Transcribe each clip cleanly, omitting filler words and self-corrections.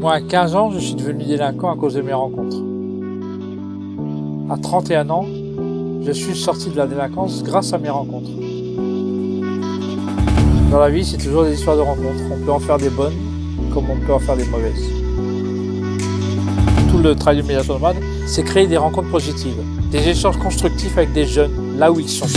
Moi, à 15 ans, je suis devenu délinquant à cause de mes rencontres. À 31 ans, je suis sorti de la délinquance grâce à mes rencontres. Dans la vie, c'est toujours des histoires de rencontres. On peut en faire des bonnes, comme on peut en faire des mauvaises. Tout le travail de médiation nomade, c'est créer des rencontres positives, des échanges constructifs avec des jeunes, là où ils sont.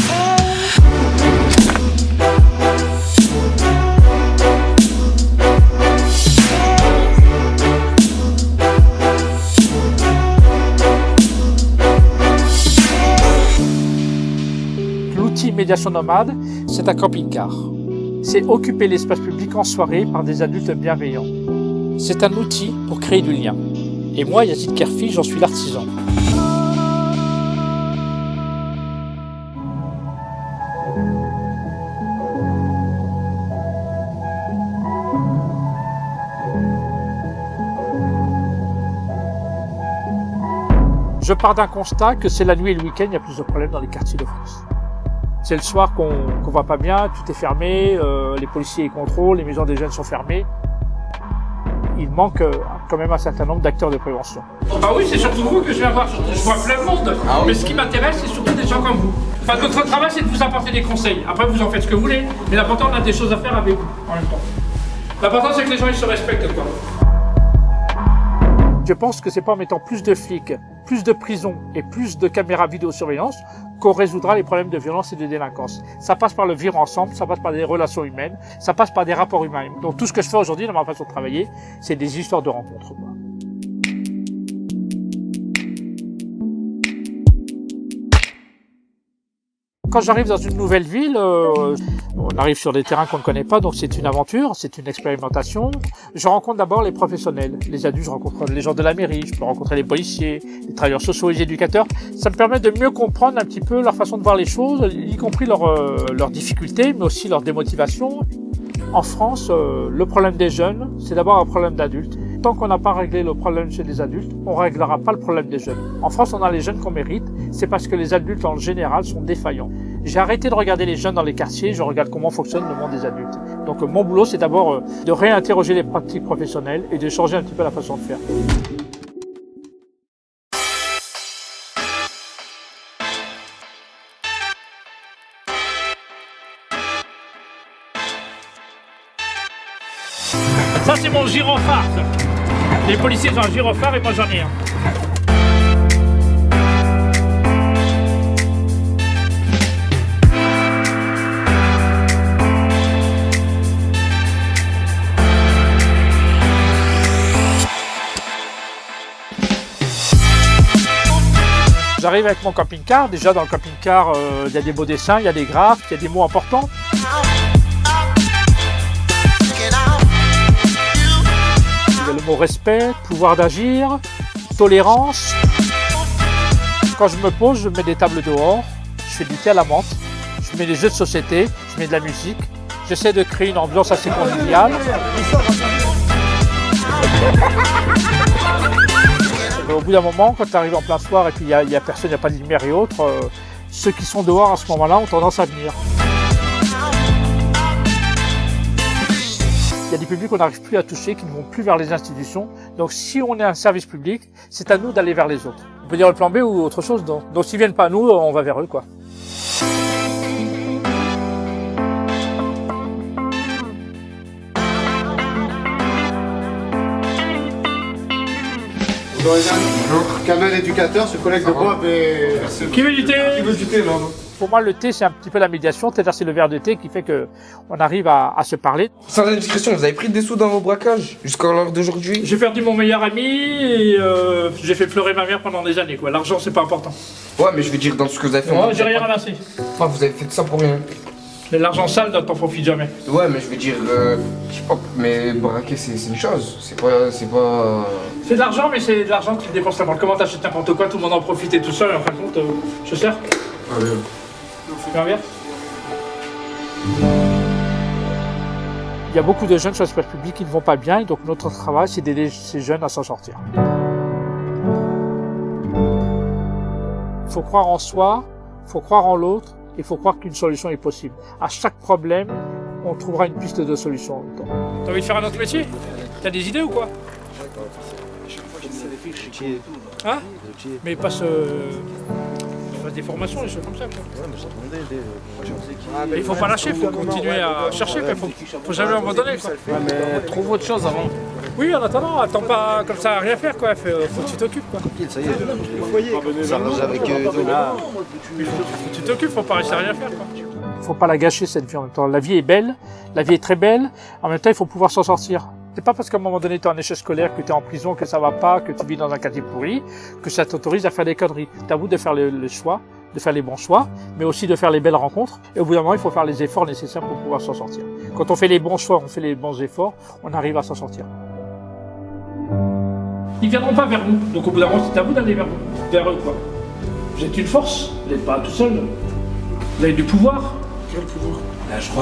L'outil médiation nomade, c'est un camping-car. C'est occuper l'espace public en soirée par des adultes bienveillants. C'est un outil pour créer du lien. Et moi, Yazid Kerfi, j'en suis l'artisan. Je pars d'un constat que c'est la nuit et le week-end, il y a plus de problèmes dans les quartiers de France. C'est le soir qu'on va pas bien, tout est fermé, les policiers les contrôlent, les maisons des jeunes sont fermées. Il manque quand même un certain nombre d'acteurs de prévention. Bah oui, c'est surtout vous que je viens voir. Je vois plein de monde. Ah oui. Mais ce qui m'intéresse, c'est surtout des gens comme vous. Enfin, notre travail, c'est de vous apporter des conseils. Après, vous en faites ce que vous voulez. Mais l'important, on a des choses à faire avec vous en même temps. L'important, c'est que les gens ils se respectent, quoi. Je pense que c'est pas en mettant plus de flics, plus de prisons et plus de caméras vidéosurveillance qu'on résoudra les problèmes de violence et de délinquance. Ça passe par le vivre ensemble, ça passe par des relations humaines, ça passe par des rapports humains. Donc tout ce que je fais aujourd'hui dans ma façon de travailler, c'est des histoires de rencontres, quoi. Quand j'arrive dans une nouvelle ville, on arrive sur des terrains qu'on ne connaît pas, donc c'est une aventure, c'est une expérimentation. Je rencontre d'abord les professionnels, les adultes, je rencontre les gens de la mairie, je peux rencontrer les policiers, les travailleurs sociaux, les éducateurs. Ça me permet de mieux comprendre un petit peu leur façon de voir les choses, y compris leurs difficultés, mais aussi leurs démotivations. En France, le problème des jeunes, c'est d'abord un problème d'adultes. Tant qu'on n'a pas réglé le problème chez les adultes, on ne réglera pas le problème des jeunes. En France, on a les jeunes qu'on mérite, c'est parce que les adultes en général sont défaillants. J'ai arrêté de regarder les jeunes dans les quartiers, je regarde comment fonctionne le monde des adultes. Donc mon boulot, c'est d'abord de réinterroger les pratiques professionnelles et de changer un petit peu la façon de faire. Ça, c'est mon gyrophare, ça. Les policiers ont un gyrophare et moi j'en ai un. J'arrive avec mon camping-car. Déjà dans le camping-car, il y a des beaux dessins, il y a des graphes, il y a des mots importants. Il y a le mot respect, pouvoir d'agir, tolérance. Quand je me pose, je mets des tables dehors, je fais du thé à la menthe, je mets des jeux de société, je mets de la musique. J'essaie de créer une ambiance assez conviviale. Au bout d'un moment, quand tu arrives en plein soir et puis il y a personne, il n'y a pas de lumière et autres, ceux qui sont dehors à ce moment-là ont tendance à venir. Il y a des publics qu'on n'arrive plus à toucher, qui ne vont plus vers les institutions. Donc si on est un service public, c'est à nous d'aller vers les autres. On peut dire le plan B ou autre chose. Donc s'ils ne viennent pas à nous, on va vers eux, quoi. Bonjour. Kamel, éducateur, ce collègue de bois avait... Qui veut du thé? Qui veut du thé, là? Pour moi, le thé, c'est un petit peu la médiation. C'est-à-dire, c'est le verre de thé qui fait qu'on arrive à se parler. Sans indiscrétion, vous avez pris des sous dans vos braquages jusqu'à l'heure d'aujourd'hui? J'ai perdu mon meilleur ami et j'ai fait pleurer ma mère pendant des années, quoi. L'argent, c'est pas important. Ouais, mais je veux dire, dans tout ce que vous avez fait... Ouais, j'ai rien ramassé. Enfin, vous avez fait ça pour rien. Mais l'argent sale, t'en profites jamais. Ouais, mais je veux dire, je sais pas, mais braquer, c'est une chose. C'est pas... C'est de l'argent, mais c'est de l'argent que tu dépenses tellement. Comment t'achètes n'importe quoi, tout le monde en profite et tout ça, et en fin de compte, je sers. Ah, bien. Tu veux un verre? Il y a beaucoup de jeunes sur l'espace public qui ne vont pas bien, et donc notre travail, c'est d'aider ces jeunes à s'en sortir. Il faut croire en soi, il faut croire en l'autre, il faut croire qu'une solution est possible. À chaque problème, on trouvera une piste de solution en même temps. T'as envie de faire un autre métier? T'as des idées ou quoi? Hein? Mais ils passent des formations, des choses comme ça. Mais il faut pas lâcher, il faut continuer à chercher. Il faut jamais abandonner. Quoi. Ouais, mais trouve autre chose avant. Oui, en attendant, attends pas comme ça à rien faire. Quoi. Faut que tu t'occupes. Quoi. Ça y est, ça marche avec Faut que tu t'occupes, faut pas rester à rien faire. Quoi. Il faut pas la gâcher cette vie en même temps. La vie est belle, la vie est très belle. En même temps, il faut pouvoir s'en sortir. C'est pas parce qu'à un moment donné tu es en échec scolaire, que tu es en prison, que ça va pas, que tu vis dans un quartier pourri, que ça t'autorise à faire des conneries. T'as à vous de faire le choix, de faire les bons choix, mais aussi de faire les belles rencontres. Et au bout d'un moment, il faut faire les efforts nécessaires pour pouvoir s'en sortir. Quand on fait les bons choix, on fait les bons efforts, on arrive à s'en sortir. Ils viendront pas vers vous. Donc au bout d'un moment, c'est à vous d'aller vers eux. Quoi. Vous êtes une force, vous n'êtes pas tout seul. Vous avez du pouvoir. Quel pouvoir?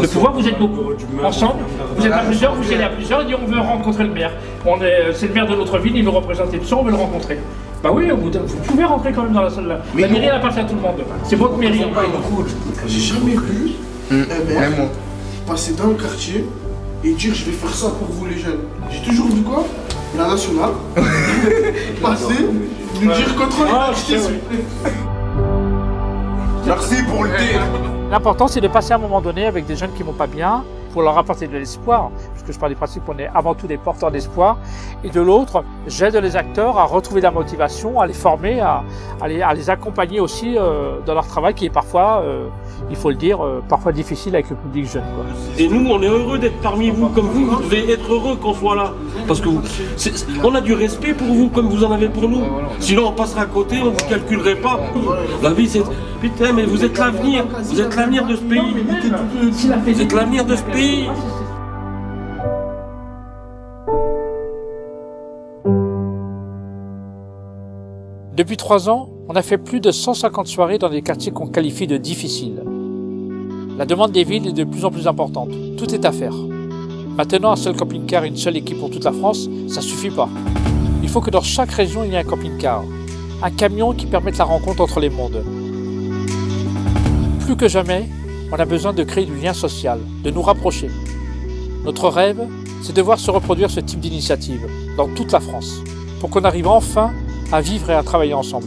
Le pouvoir, vous êtes beaucoup. Ensemble, vous êtes à plusieurs, vous y allez à plusieurs, et dit on veut rencontrer le maire. C'est le maire de notre ville, il veut représenter tout ça, on veut le rencontrer. Bah oui, vous pouvez rentrer quand même dans la salle là. La mairie, elle appartient à tout le monde. C'est votre mairie. J'ai jamais vu un maire passer dans le quartier et dire je vais faire ça pour vous les jeunes. J'ai toujours vu quoi? La nationale passer, nous dire contrôlez l'identité s'il vous plaît. Merci pour le thé. L'important, c'est de passer à un moment donné avec des jeunes qui vont pas bien, pour leur apporter de l'espoir, puisque je pars du principe qu'on est avant tout des porteurs d'espoir. Et de l'autre, j'aide les acteurs à retrouver la motivation, à les former, à les accompagner aussi dans leur travail qui est parfois, il faut le dire, parfois difficile avec le public jeune. Quoi. Et nous, on est heureux d'être parmi vous, comme vous devez être heureux qu'on soit là. Parce que on a du respect pour vous, comme vous en avez pour nous. Sinon, on passerait à côté, on ne vous calculerait pas. La vie, c'est... Putain, mais vous êtes l'avenir. Vous êtes l'avenir de ce pays. Vous êtes l'avenir de ce pays. Depuis 3 ans, on a fait plus de 150 soirées dans des quartiers qu'on qualifie de difficiles. La demande des villes est de plus en plus importante. Tout est à faire. Maintenant, un seul camping-car et une seule équipe pour toute la France, ça suffit pas. Il faut que dans chaque région, il y ait un camping-car. Un camion qui permette la rencontre entre les mondes. Plus que jamais, on a besoin de créer du lien social, de nous rapprocher. Notre rêve, c'est de voir se reproduire ce type d'initiative dans toute la France, pour qu'on arrive enfin à vivre et à travailler ensemble.